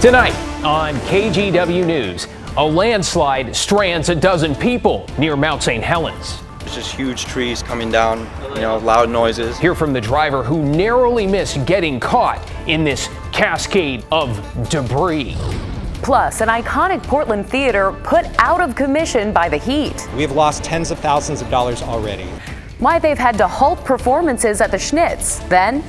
Tonight on KGW News, a landslide strands a dozen people near Mount St. Helens. There's just huge trees coming down, loud noises. Hear from the driver who narrowly missed getting caught in this cascade of debris. Plus, an iconic Portland theater put out of commission by the heat. We have lost tens of thousands of dollars already. Why they've had to halt performances at the Schnitz. Then,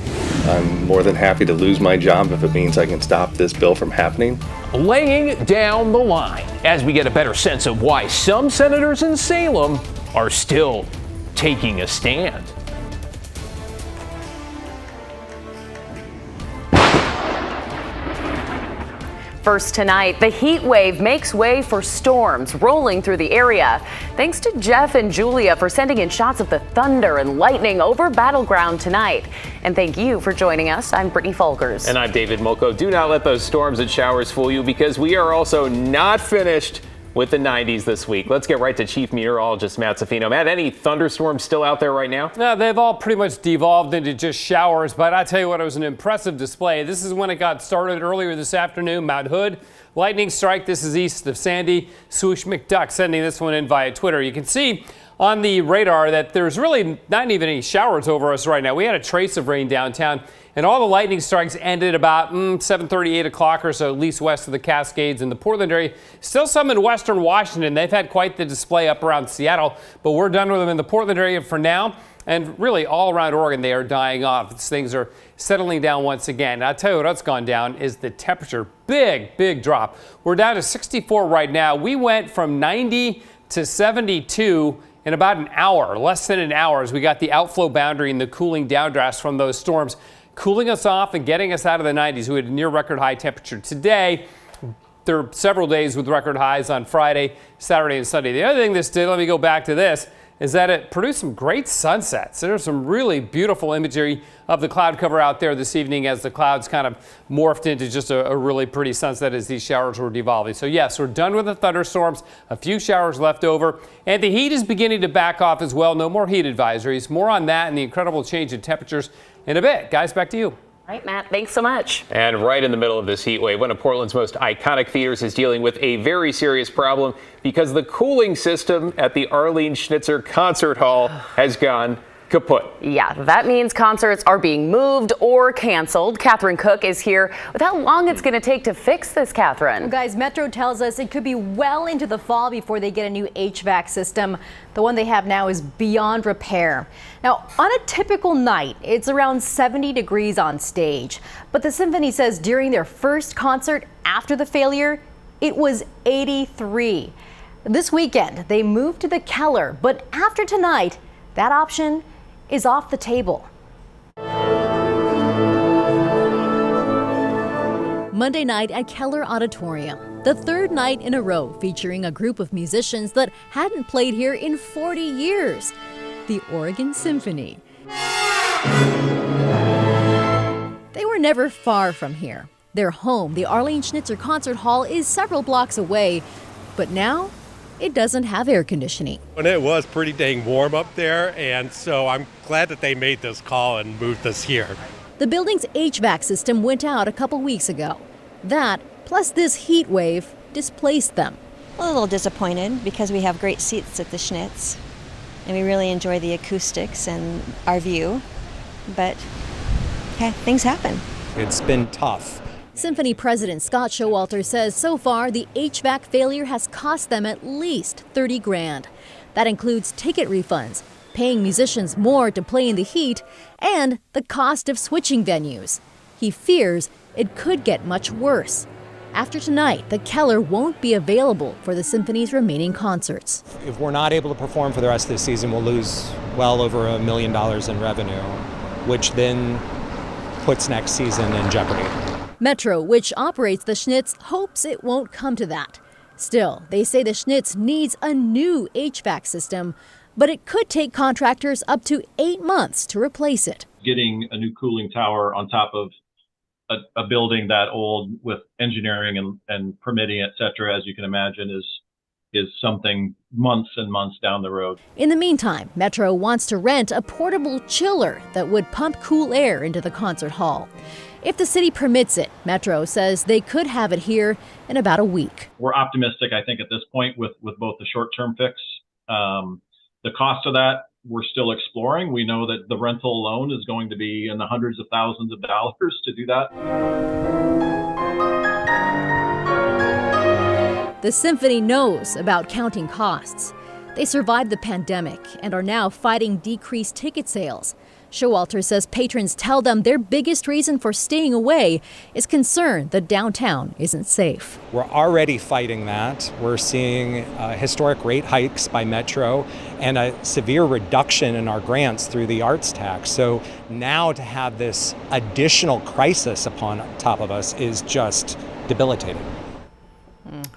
I'm more than happy to lose my job if it means I can stop this bill from happening. Laying down the line as we get a better sense of why some senators in Salem are still taking a stand. first tonight, the heat wave makes way for storms rolling through the area. Thanks to Jeff and Julia for sending in shots of the thunder and lightning over Battleground tonight. And thank you for joining us. I'm Brittany Folgers. And I'm David Molko. Do not let those storms and showers fool you, because we are also not finished with the 90s this week. Let's get right to Chief Meteorologist Matt Safino. Matt, any thunderstorms still out there right now? No, they've all pretty much devolved into just showers, but I tell you what, it was an impressive display. This is when it got started earlier this afternoon. Mount Hood, lightning strike. This is east of Sandy. Swoosh McDuck sending this one in via Twitter. You can see on the radar that there's really not even any showers over us right now. We had a trace of rain downtown, and all the lightning strikes ended about 7:30, 8 o'clock or so, at least west of the Cascades in the Portland area. Still some in western Washington. They've had quite the display up around Seattle, but we're done with them in the Portland area for now. And really all around Oregon, they are dying off. Things are settling down once again. And I'll tell you what else gone down is the temperature. Big drop. We're down to 64 right now. We went from 90 to 72 in about an hour, less than an hour, as we got the outflow boundary and the cooling downdrafts from those storms cooling us off and getting us out of the 90s. We had a near record high temperature today. There are several days with record highs on Friday, Saturday, and Sunday. The other thing this did, let me go back to this, is that it produced some great sunsets. There's some really beautiful imagery of the cloud cover out there this evening as the clouds kind of morphed into just a really pretty sunset as these showers were devolving. So yes, we're done with the thunderstorms, a few showers left over, and the heat is beginning to back off as well. No more heat advisories. More on that and the incredible change in temperatures in a bit. Guys, back to you. All right, Matt, thanks so much. And right in the middle of this heat wave, one of Portland's most iconic theaters is dealing with a very serious problem because the cooling system at the Arlene Schnitzer Concert Hall has gone kaput. Yeah, that means concerts are being moved or canceled. Catherine Cook is here with how long it's going to take to fix this, Catherine. Well, guys, Metro tells us it could be well into the fall before they get a new HVAC system. The one they have now is beyond repair. Now, on a typical night, it's around 70 degrees on stage. But the Symphony says during their first concert after the failure, it was 83. This weekend, they moved to the Keller, but after tonight, that option is off the table. Monday night at Keller Auditorium, the third night in a row featuring a group of musicians that hadn't played here in 40 years, the Oregon Symphony. They were never far from here. Their home, the Arlene Schnitzer Concert Hall, is several blocks away, but now it doesn't have air conditioning. And it was pretty dang warm up there, and so I'm glad that they made this call and moved us here. The building's HVAC system went out a couple weeks ago. That, plus this heat wave, displaced them. A little disappointed because we have great seats at the Schnitz, and we really enjoy the acoustics and our view, but okay, things happen. It's been tough. Symphony President Scott Showalter says so far the HVAC failure has cost them at least $30,000. That includes ticket refunds, paying musicians more to play in the heat, and the cost of switching venues. He fears it could get much worse. After tonight, the Keller won't be available for the Symphony's remaining concerts. If we're not able to perform for the rest of the season, we'll lose well over $1 million in revenue, which then puts next season in jeopardy. Metro, which operates the Schnitz, hopes it won't come to that. Still, they say the Schnitz needs a new HVAC system, but it could take contractors up to 8 months to replace it. Getting a new cooling tower on top of a building that old with engineering and permitting, et cetera, as you can imagine, is something months and months down the road. In the meantime, Metro wants to rent a portable chiller that would pump cool air into the concert hall. If the city permits it, Metro says they could have it here in about a week. We're optimistic, I think, at this point with both the short-term fix. The cost of that, we're still exploring. We know that the rental alone is going to be in the hundreds of thousands of dollars to do that. The Symphony knows about counting costs. They survived the pandemic and are now fighting decreased ticket sales. Showalter says patrons tell them their biggest reason for staying away is concern that downtown isn't safe. We're already fighting that. We're seeing historic rate hikes by Metro and a severe reduction in our grants through the arts tax. So now to have this additional crisis upon top of us is just debilitating.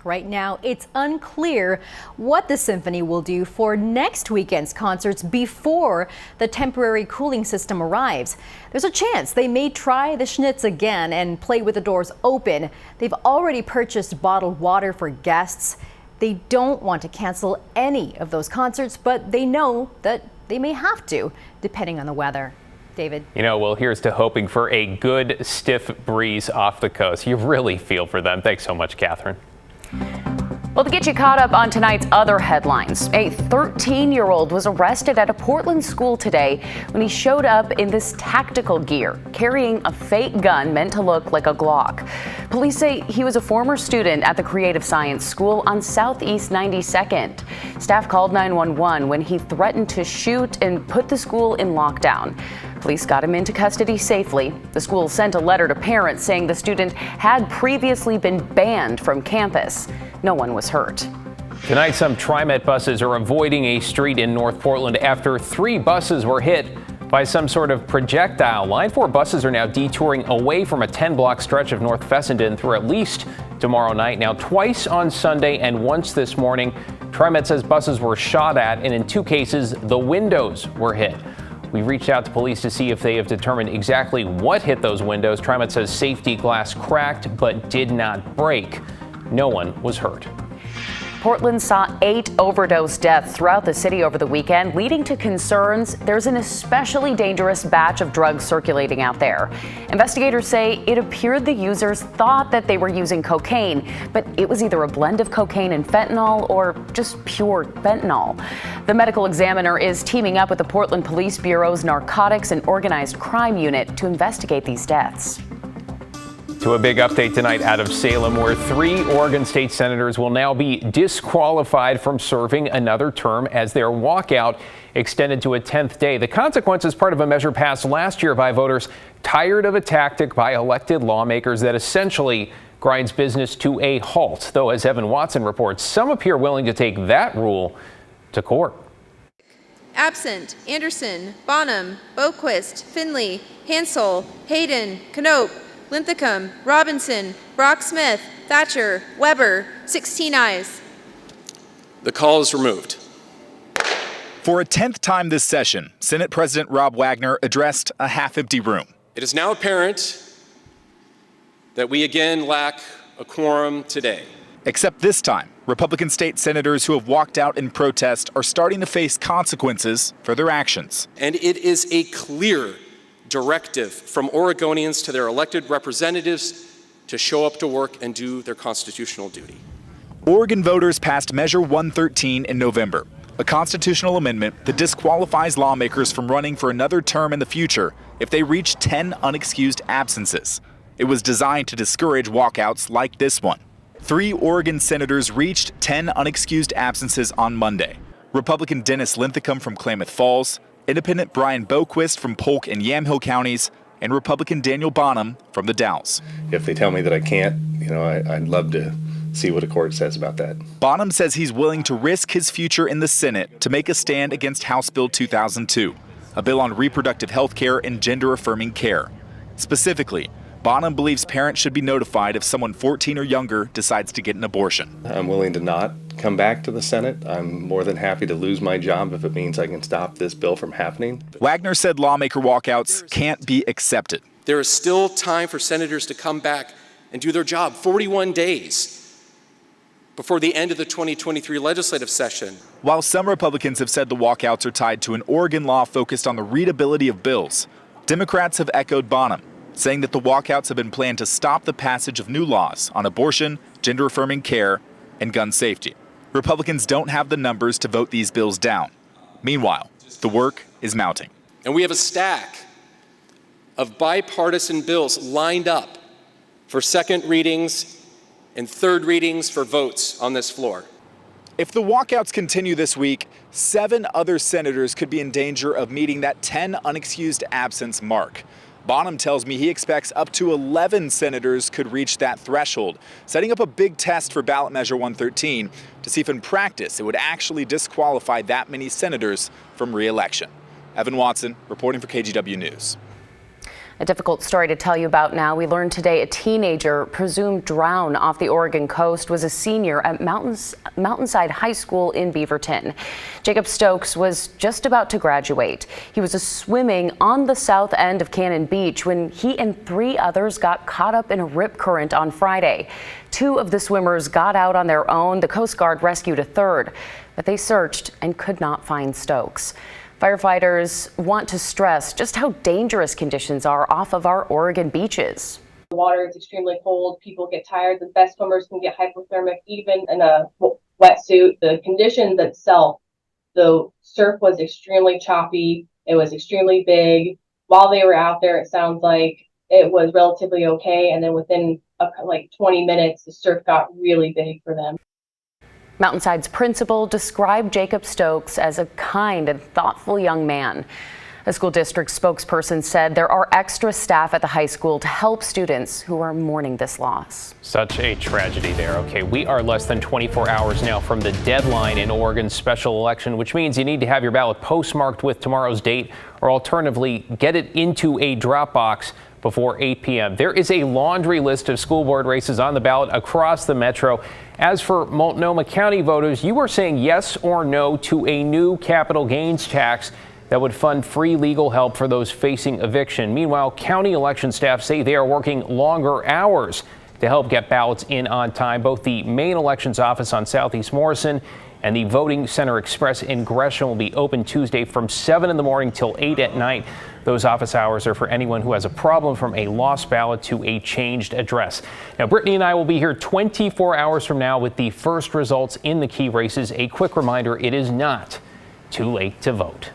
Right now, it's unclear what the Symphony will do for next weekend's concerts before the temporary cooling system arrives. There's a chance they may try the Schnitz again and play with the doors open. They've already purchased bottled water for guests. They don't want to cancel any of those concerts, but they know that they may have to, depending on the weather. David. Well, here's to hoping for a good stiff breeze off the coast. You really feel for them. Thanks so much, Catherine. Well, to get you caught up on tonight's other headlines, a 13-year-old was arrested at a Portland school today when he showed up in this tactical gear, carrying a fake gun meant to look like a Glock. Police say he was a former student at the Creative Science School on Southeast 92nd. Staff called 911 when he threatened to shoot and put the school in lockdown. Police got him into custody safely. The school sent a letter to parents saying the student had previously been banned from campus. No one was hurt. Tonight, some TriMet buses are avoiding a street in North Portland after 3 buses were hit by some sort of projectile. Line 4 buses are now detouring away from a 10-block stretch of North Fessenden through at least tomorrow night. Now, twice on Sunday and once this morning, TriMet says buses were shot at, and in 2 cases, the windows were hit. We reached out to police to see if they have determined exactly what hit those windows. TriMet says safety glass cracked but did not break. No one was hurt. Portland saw 8 overdose deaths throughout the city over the weekend, leading to concerns there's an especially dangerous batch of drugs circulating out there. Investigators say it appeared the users thought that they were using cocaine, but it was either a blend of cocaine and fentanyl or just pure fentanyl. The medical examiner is teaming up with the Portland Police Bureau's Narcotics and Organized Crime Unit to investigate these deaths. To a big update tonight out of Salem, where 3 Oregon state senators will now be disqualified from serving another term as their walkout extended to a 10th day. The consequence is part of a measure passed last year by voters tired of a tactic by elected lawmakers that essentially grinds business to a halt. Though, as Evan Watson reports, some appear willing to take that rule to court. Absent: Anderson, Bonham, Boquist, Finley, Hansel, Hayden, Knope, Linthicum, Robinson, Brock-Smith, Thatcher, Weber, 16 ayes. The call is removed. For a 10th time this session, Senate President Rob Wagner addressed a half-empty room. It is now apparent that we again lack a quorum today. Except this time, Republican state senators who have walked out in protest are starting to face consequences for their actions. And it is a clear directive from Oregonians to their elected representatives to show up to work and do their constitutional duty. Oregon voters passed Measure 113 in November, a constitutional amendment that disqualifies lawmakers from running for another term in the future if they reach 10 unexcused absences. It was designed to discourage walkouts like this one. 3 Oregon senators reached 10 unexcused absences on Monday. Republican Dennis Linthicum from Klamath Falls, Independent Brian Boquist from Polk and Yamhill counties, and Republican Daniel Bonham from the Dalles. If they tell me that I can't, I'd love to see what a court says about that. Bonham says he's willing to risk his future in the Senate to make a stand against House Bill 2002, a bill on reproductive health care and gender-affirming care. Specifically, Bonham believes parents should be notified if someone 14 or younger decides to get an abortion. I'm willing to not come back to the Senate. I'm more than happy to lose my job if it means I can stop this bill from happening. Wagner said lawmaker walkouts can't be accepted. There is still time for senators to come back and do their job. 41 days before the end of the 2023 legislative session. While some Republicans have said the walkouts are tied to an Oregon law focused on the readability of bills, Democrats have echoed Bonham. saying that the walkouts have been planned to stop the passage of new laws on abortion, gender-affirming care, and gun safety. Republicans don't have the numbers to vote these bills down. Meanwhile, the work is mounting. And we have a stack of bipartisan bills lined up for second readings and third readings for votes on this floor. If the walkouts continue this week, 7 other senators could be in danger of meeting that 10 unexcused absence mark. Bonham tells me he expects up to 11 senators could reach that threshold, setting up a big test for ballot measure 113 to see if in practice it would actually disqualify that many senators from re-election. Evan Watson reporting for KGW News. A difficult story to tell you about now. We learned today a teenager presumed drowned off the Oregon coast was a senior at Mountainside High School in Beaverton. Jacob Stokes was just about to graduate. He was swimming on the south end of Cannon Beach when he and 3 others got caught up in a rip current on Friday. 2 of the swimmers got out on their own. The Coast Guard rescued a third, but they searched and could not find Stokes. Firefighters want to stress just how dangerous conditions are off of our Oregon beaches. The water is extremely cold. People get tired. The best swimmers can get hypothermic even in a wetsuit. The conditions itself, the surf was extremely choppy. It was extremely big. While they were out there, it sounds like it was relatively okay. And then within like 20 minutes, the surf got really big for them. Mountainside's principal described Jacob Stokes as a kind and thoughtful young man. A school district spokesperson said there are extra staff at the high school to help students who are mourning this loss. Such a tragedy there. Okay, we are less than 24 hours now from the deadline in Oregon's special election, which means you need to have your ballot postmarked with tomorrow's date or alternatively get it into a drop box before 8 p.m. There is a laundry list of school board races on the ballot across the metro. As for Multnomah County voters, you are saying yes or no to a new capital gains tax that would fund free legal help for those facing eviction. Meanwhile, county election staff say they are working longer hours to help get ballots in on time. Both the main elections office on Southeast Morrison and the Voting Center Express in Gresham will be open Tuesday from 7 in the morning till 8 at night. Those office hours are for anyone who has a problem from a lost ballot to a changed address. Now, Brittany and I will be here 24 hours from now with the first results in the key races. A quick reminder, it is not too late to vote.